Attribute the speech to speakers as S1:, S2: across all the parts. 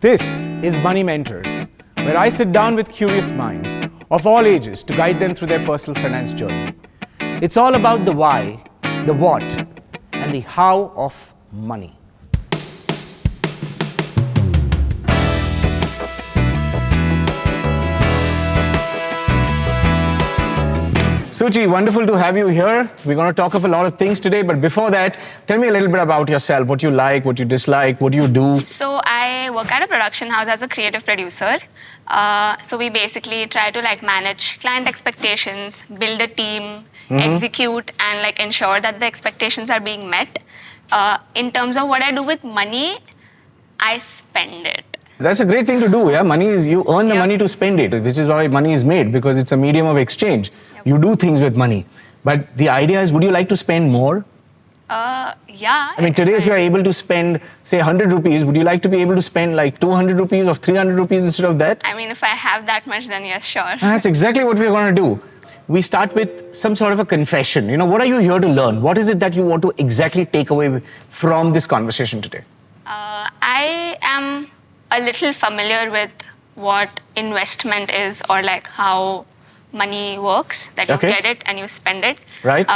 S1: This is Money Mentors, where I sit down with curious minds of all ages to guide them through their personal finance journey. It's all about the why, the what, and the how of money. Suchi, wonderful to have you here. We're going to talk of a lot of things today, but before that, tell me a little bit about yourself, what you like, what you dislike, what do you do?
S2: So I work at a production house as a creative producer. So we basically try to manage client expectations, build a team, execute, and ensure that the expectations are being met. In terms of what I do with money, I spend it.
S1: That's a great thing to do, yeah? Money is, you earn the money to spend it, which is why money is made, because it's a medium of exchange. You do things with money. But the idea is, would you like to spend more?
S2: Yeah.
S1: I mean, today if you're able to spend, say, 100 rupees, would you like to be able to spend 200 rupees or 300 rupees instead of that?
S2: I mean, if I have that much, then yes, sure.
S1: That's exactly what we're going to do. We start with some sort of a confession. You know, what are you here to learn? What is it that you want to exactly take away from this conversation today?
S2: I am a little familiar with what investment is, or how money works, that you get it and you spend it.
S1: Right.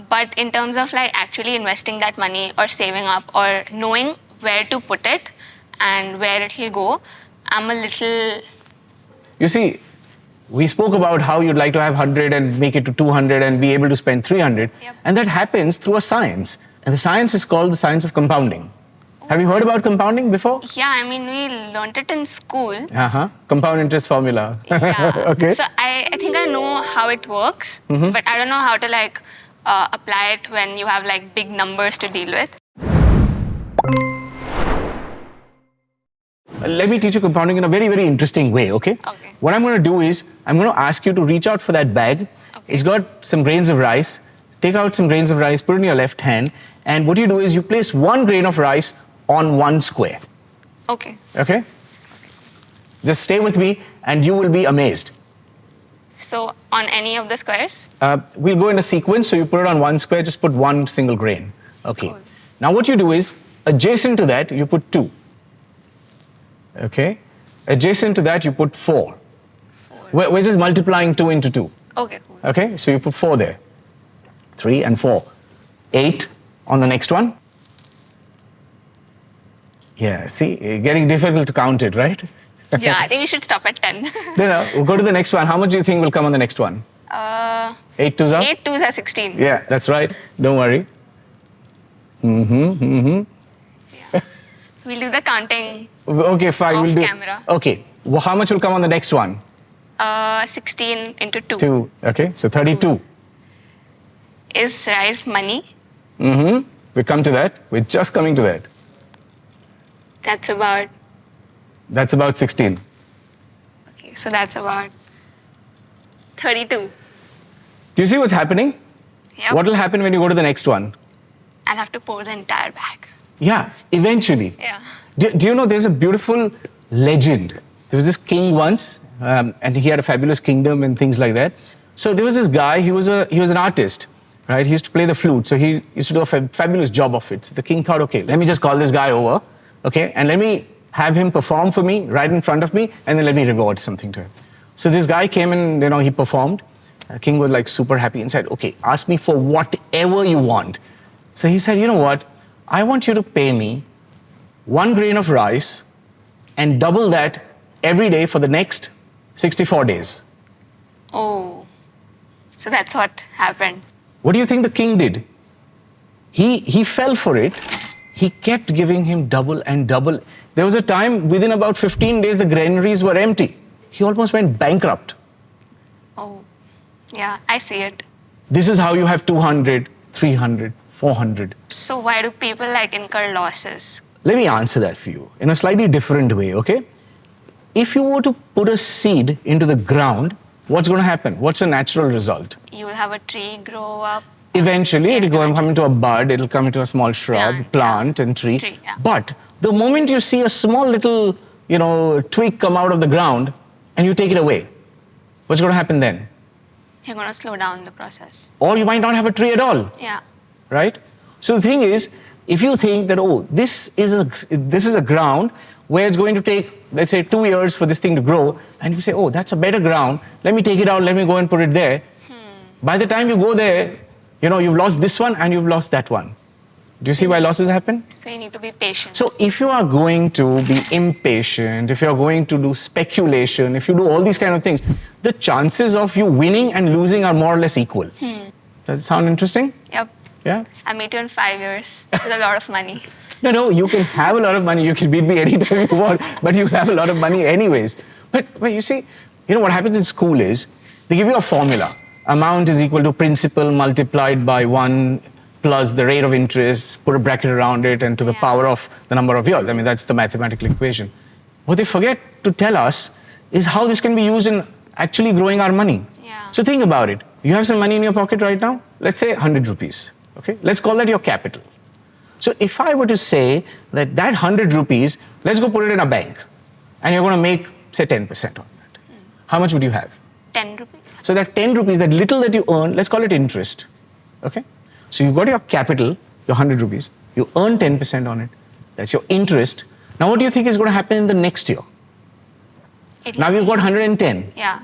S2: But in terms of actually investing that money or saving up or knowing where to put it and where it will go, I'm a little...
S1: You see, we spoke about how you'd like to have 100 and make it to 200 and be able to spend 300.
S2: Yep.
S1: And that happens through a science. And the science is called the science of compounding. Have you heard about compounding before?
S2: Yeah, I mean, we learned it in school.
S1: Compound interest formula.
S2: Yeah.
S1: Okay.
S2: So I think I know how it works, but I don't know how to apply it when you have big numbers to deal with.
S1: Let me teach you compounding in a very, very interesting way, okay?
S2: Okay.
S1: What I'm going to do is, I'm going to ask you to reach out for that bag.
S2: Okay.
S1: It's got some grains of rice. Take out some grains of rice, put it in your left hand, and what you do is you place one grain of rice on one square.
S2: Okay.
S1: Okay? Just stay with me and you will be amazed.
S2: So on any of the squares?
S1: We'll go in a sequence, so you put it on one square, just put one single grain. Okay.
S2: Cool.
S1: Now what you do is, adjacent to that, you put 2. Okay? Adjacent to that, you put 4.
S2: 4.
S1: We're just multiplying 2 into 2.
S2: Okay, cool.
S1: Okay? So you put 4 there. 3 and 4. 8 on the next one. Yeah, see, getting difficult to count it, right?
S2: Yeah, I think we should stop at 10.
S1: No, we'll go to the next one. How much do you think will come on the next one? 8 twos are?
S2: 8 twos are 16.
S1: Yeah, that's right. Don't worry.
S2: Yeah. We'll do the counting.
S1: Okay, fine.
S2: Off
S1: We'll do.
S2: camera.
S1: Okay. Well, how much will come on the next one?
S2: 16 into 2.
S1: 2. Okay, so 32.
S2: Is rice money?
S1: We come to that. We're just coming to that.
S2: That's about...
S1: That's about 16.
S2: Okay, so that's about 32.
S1: Do you see what's happening?
S2: Yep.
S1: What will happen when you go to the next one?
S2: I'll have to pour the entire bag.
S1: Yeah, eventually.
S2: Yeah.
S1: Do you know there's a beautiful legend? There was this king once, and he had a fabulous kingdom and things like that. So there was this guy, he was an artist, right? He used to play the flute, so he used to do a fabulous job of it. So the king thought, okay, let me just call this guy over, okay, and let me have him perform for me right in front of me, and then let me reward something to him. So this guy came and, he performed. King was super happy and said, okay, ask me for whatever you want. So he said, you know what? I want you to pay me 1 grain of rice and double that every day for the next 64 days.
S2: Oh, so that's what happened.
S1: What do you think the king did? He fell for it. He kept giving him double and double. There was a time, within about 15 days, the granaries were empty. He almost went bankrupt.
S2: Oh, yeah, I see it.
S1: This is how you have 200, 300, 400.
S2: So why do people incur losses?
S1: Let me answer that for you in a slightly different way, okay? If you were to put a seed into the ground, what's going to happen? What's the natural result?
S2: You will have a tree grow up.
S1: Eventually,
S2: Yeah,
S1: it'll come into a bud, it'll come into a small shrub, plant and tree.
S2: Yeah.
S1: But the moment you see a small little, twig come out of the ground and you take it away, what's going to happen then?
S2: You're going to slow down the process.
S1: Or you might not have a tree at all.
S2: Yeah.
S1: Right? So the thing is, if you think that, this is a ground where it's going to take, let's say, 2 years for this thing to grow, and you say, oh, that's a better ground, let me take it out, let me go and put it there. By the time you go there, you've lost this one and you've lost that one. Do you see why losses happen?
S2: So you need to be patient.
S1: So if you are going to be impatient, if you're going to do speculation, if you do all these kind of things, the chances of you winning and losing are more or less equal. Does it sound interesting?
S2: Yep.
S1: Yeah?
S2: I'll meet you in 5 years with a lot of money.
S1: No, you can have a lot of money, you can beat me anytime you want, but you have a lot of money anyways. But you see, what happens in school is, they give you a formula. Amount is equal to principal multiplied by 1 plus the rate of interest, put a bracket around it, and to the power of the number of years. I mean, that's the mathematical equation. What they forget to tell us is how this can be used in actually growing our money.
S2: Yeah.
S1: So think about it. You have some money in your pocket right now, let's say 100 rupees. Okay, let's call that your capital. So if I were to say that 100 rupees, let's go put it in a bank, and you're going to make, say, 10% on that. How much would you have?
S2: 10 rupees.
S1: So that 10 rupees, that little that you earn, let's call it interest. Okay? So you've got your capital, your 100 rupees, you earn 10% on it. That's your interest. Now what do you think is going to happen in the next year? Now you've got 110.
S2: Yeah.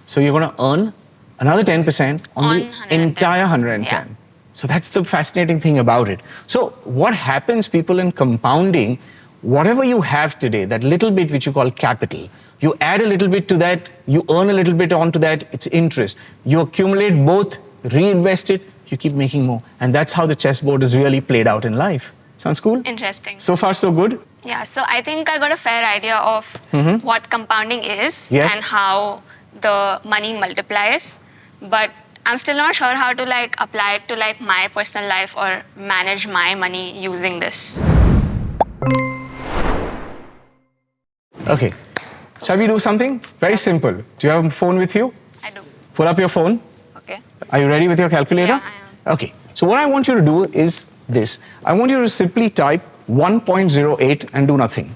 S1: So you're going to earn another 10% on the
S2: 110.
S1: entire 110.
S2: Yeah.
S1: So that's the fascinating thing about it. So what happens, people, in compounding, whatever you have today, that little bit which you call capital, you add a little bit to that, you earn a little bit onto that, it's interest. You accumulate both, reinvest it, you keep making more. And that's how the chessboard is really played out in life. Sounds cool?
S2: Interesting.
S1: So far, so good?
S2: Yeah, so I think I got a fair idea of what compounding is
S1: Yes.
S2: and how the money multiplies. But I'm still not sure how to apply it to my personal life or manage my money using this.
S1: Okay. Shall we do something? Very simple. Do you have a phone with you?
S2: I do.
S1: Pull up your phone.
S2: Okay.
S1: Are you ready with your calculator?
S2: Yeah, I am.
S1: Okay. So what I want you to do is this. I want you to simply type 1.08 and do nothing.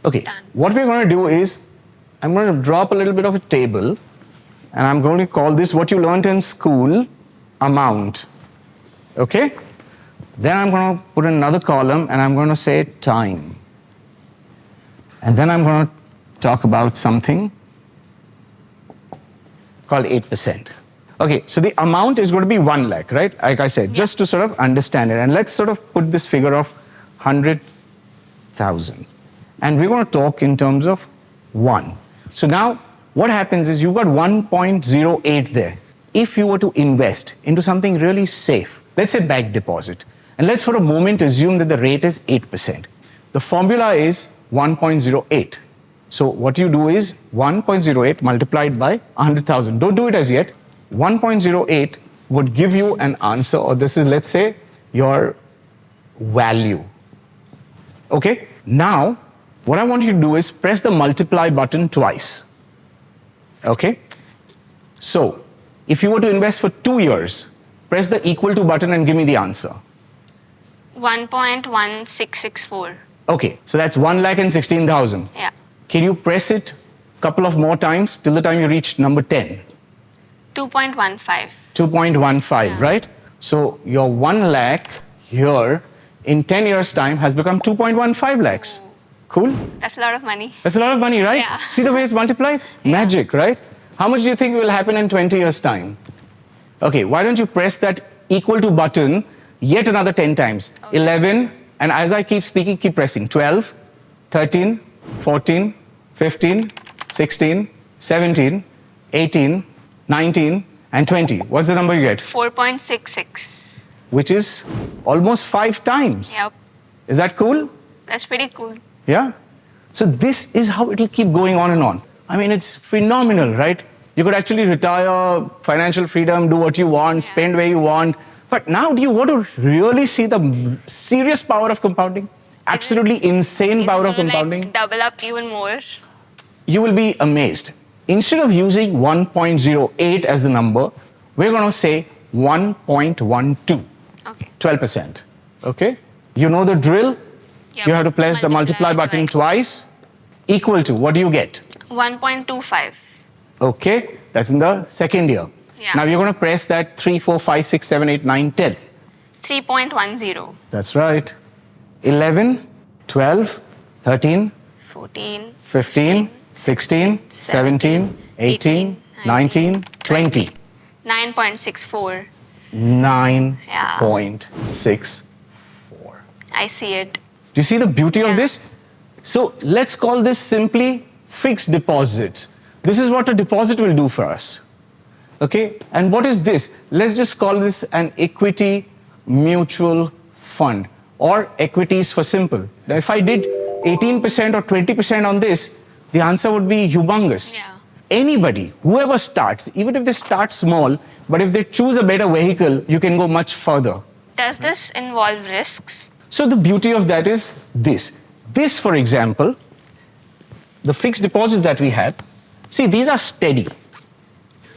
S1: Okay.
S2: Done.
S1: What we're going to do is, I'm going to drop a little bit of a table, and I'm going to call this what you learned in school, amount. Okay? Then I'm going to put another column, and I'm going to say time. And then I'm going to talk about something called 8%. Okay, so the amount is going to be 1 lakh, right? Like I said, just to sort of understand it. And let's sort of put this figure of 100,000. And we're going to talk in terms of 1. So now what happens is you've got 1.08 there. If you were to invest into something really safe, let's say bank deposit, and let's for a moment assume that the rate is 8%. The formula is 1.08. So what you do is 1.08 multiplied by 100,000. Don't do it as yet. 1.08 would give you an answer, or this is, let's say, your value. Okay? Now, what I want you to do is press the multiply button twice. Okay? So, if you were to invest for 2 years, press the equal to button and give me the answer.
S2: 1.1664.
S1: Okay, so that's 1,16,000.
S2: Yeah.
S1: Can you press it a couple of more times till the time you reach number 10?
S2: 2.15.
S1: 2.15,
S2: Yeah.
S1: right? So your 1 lakh here in 10 years' time has become 2.15 lakhs. Cool?
S2: That's a lot of money.
S1: That's a lot of money, right?
S2: Yeah.
S1: See the way it's multiplied?
S2: Yeah.
S1: Magic, right? How much do you think will happen in 20 years' time? Okay, why don't you press that equal to button yet another 10 times?
S2: Okay.
S1: 11, and as I keep speaking, keep pressing. 12, 13, 14, 15, 16, 17, 18, 19, and 20. What's the number you get?
S2: 4.66.
S1: Which is almost 5 times.
S2: Yep.
S1: Is that cool?
S2: That's pretty cool.
S1: Yeah? So this is how it'll keep going on and on. I mean, it's phenomenal, right? You could actually retire, financial freedom, do what you want, spend where you want. But now, do you want to really see the serious power of compounding? Absolutely insane power of compounding.
S2: Double up even more.
S1: You will be amazed. Instead of using 1.08 as the number, we're going to say 1.12.
S2: Okay.
S1: 12%. Okay? You know the drill?
S2: Yep.
S1: You have to press the multiply button twice. Equal to, what do you get?
S2: 1.25.
S1: Okay, that's in the second year.
S2: Yeah.
S1: Now you're going to press that 3, 4, 5, 6, 7, 8, 9, 10.
S2: 3.10.
S1: That's right. 11, 12, 13,
S2: 14,
S1: 15, 16, 17, 18, 19, 20.
S2: 9.64.
S1: 9.64.
S2: I see it.
S1: Do you see the beauty of
S2: Yeah.
S1: this? So let's call this simply fixed deposits. This is what a deposit will do for us. Okay? And what is this? Let's just call this an equity mutual fund or equities for simple. Now, if I did 18% or 20% on this, the answer would be humongous.
S2: Yeah.
S1: Anybody, whoever starts, even if they start small, but if they choose a better vehicle, you can go much further.
S2: Does this involve risks?
S1: So the beauty of that is this. This, for example, the fixed deposits that we have, see, these are steady.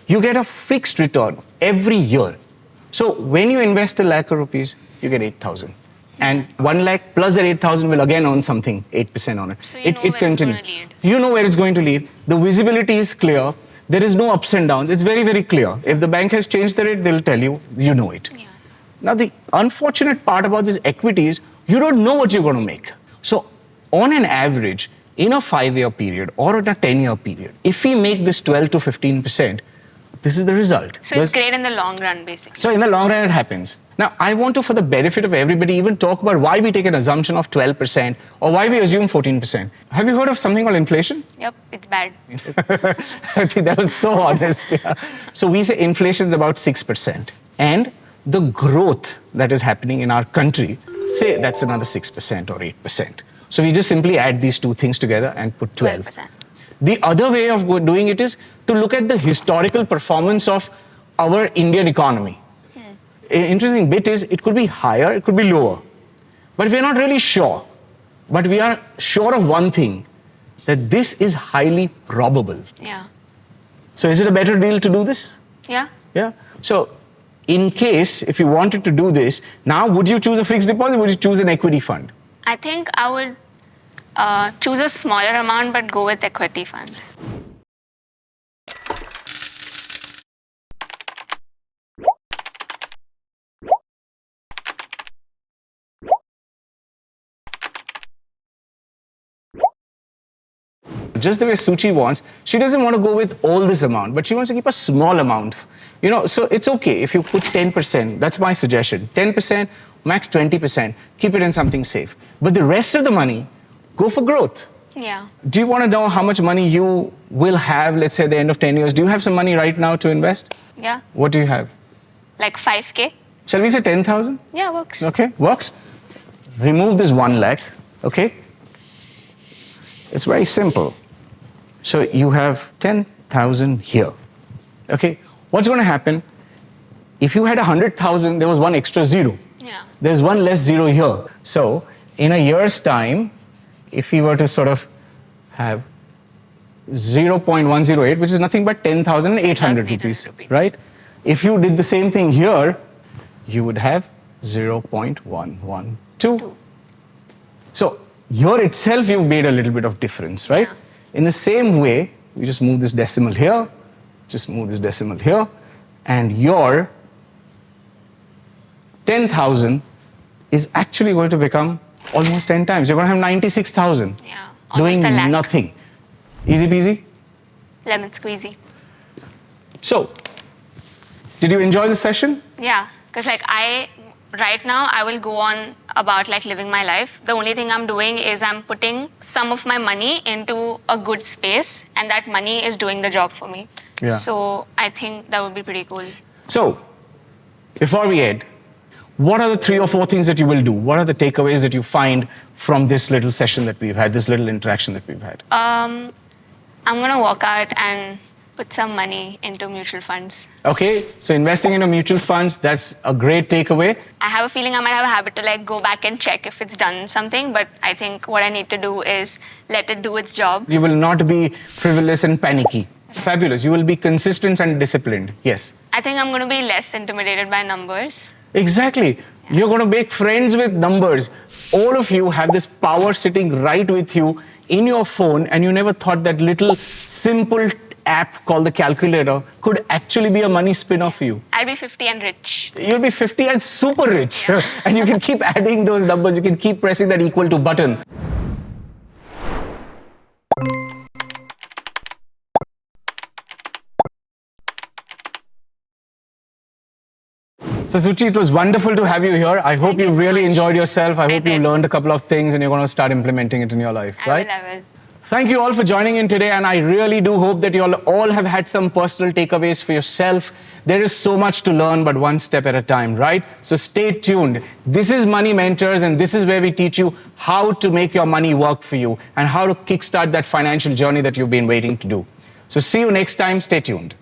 S1: You get a fixed return every year. So when you invest 1 lakh rupees, you get 8,000. And 1 lakh plus that 8,000 will again earn something, 8% on it.
S2: So you know where it's
S1: continues.
S2: gonna lead.
S1: You know where it's going to lead. The visibility is clear. There is no ups and downs. It's very, very clear. If the bank has changed the rate, they'll tell you, you know it.
S2: Yeah.
S1: Now, the unfortunate part about this equity is you don't know what you're going to make. So, on an average, in a 5-year period or in a 10-year period, if we make this 12 to 15%, this is the result.
S2: So it's great in the long run, basically.
S1: So in the long run, it happens. Now, I want to, for the benefit of everybody, even talk about why we take an assumption of 12% or why we assume 14%. Have you heard of something called inflation?
S2: Yep, it's bad.
S1: I think that was so honest. Yeah. So we say inflation is about 6%. And the growth that is happening in our country, say that's another 6% or 8%. So we just simply add these two things together and put 12.
S2: 12%.
S1: The other way of doing it is to look at the historical performance of our Indian economy. Interesting bit is it could be higher, it could be lower. But we're not really sure. But we are sure of one thing, that this is highly probable.
S2: Yeah.
S1: So is it a better deal to do this?
S2: Yeah.
S1: Yeah. So in case, if you wanted to do this, now would you choose a fixed deposit or would you choose an equity fund?
S2: I think I would choose a smaller amount but go with equity fund.
S1: Just the way Suchi wants, she doesn't want to go with all this amount, but she wants to keep a small amount. You know, so it's okay if you put 10%, that's my suggestion. 10%, max 20%, keep it in something safe. But the rest of the money, go for growth.
S2: Yeah.
S1: Do you want to know how much money you will have, let's say, at the end of 10 years? Do you have some money right now to invest?
S2: Yeah.
S1: What do you have?
S2: Like 5K?
S1: Shall we say 10,000?
S2: Yeah, works.
S1: Okay, works. Remove this 1 lakh, okay? It's very simple. So you have 10,000 here, okay? What's going to happen? If you had 100,000, there was one extra zero.
S2: Yeah.
S1: There's one less zero here. So in a year's time, if we were to sort of have 0.108, which is nothing but 10,800 rupees, right? If you did the same thing here, you would have 0.112. So here itself, you've made a little bit of difference, right?
S2: Yeah.
S1: In the same way, you just move this decimal here, just move this decimal here, and your 10,000 is actually going to become almost 10 times. You're going to have 96,000.
S2: Yeah.
S1: Doing
S2: Almost a lakh.
S1: nothing. Easy peasy?
S2: Lemon squeezy.
S1: So, did you enjoy the session?
S2: Yeah, because like right now I will go on about like living my life. The only thing I'm doing is I'm putting some of my money into a good space and that money is doing the job for me.
S1: Yeah.
S2: So I think that would be pretty cool.
S1: So, before we end, what are the 3 or 4 things that you will do? What are the takeaways that you find from this little session that we've had, this little interaction that we've had?
S2: I'm gonna walk out and put some money into mutual funds.
S1: Okay, so investing into mutual funds, that's a great takeaway.
S2: I have a feeling I might have a habit to like go back and check if it's done something, but I think what I need to do is let it do its job.
S1: You will not be frivolous and panicky. Fabulous. You will be consistent and disciplined. Yes.
S2: I think I'm gonna be less intimidated by numbers.
S1: Exactly. You're going to make friends with numbers. All of you have this power sitting right with you in your phone, and you never thought that little simple app called the calculator could actually be a money spinner for you.
S2: I'll be 50 and rich.
S1: You'll be 50 and super rich.
S2: Yeah.
S1: And you can keep adding those numbers. You can keep pressing that equal to button. So Suchi, it was wonderful to have you here. I hope
S2: Thank you
S1: you
S2: so
S1: really
S2: much.
S1: enjoyed yourself. I hope you
S2: did.
S1: learned a couple of things and you're going to start implementing it in your life, right?
S2: I will.
S1: Thank you all for joining in today, and I really do hope that you all have had some personal takeaways for yourself. There is so much to learn, but one step at a time, right? So stay tuned. This is Money Mentors, and this is where we teach you how to make your money work for you and how to kickstart that financial journey that you've been waiting to do. So see you next time. Stay tuned.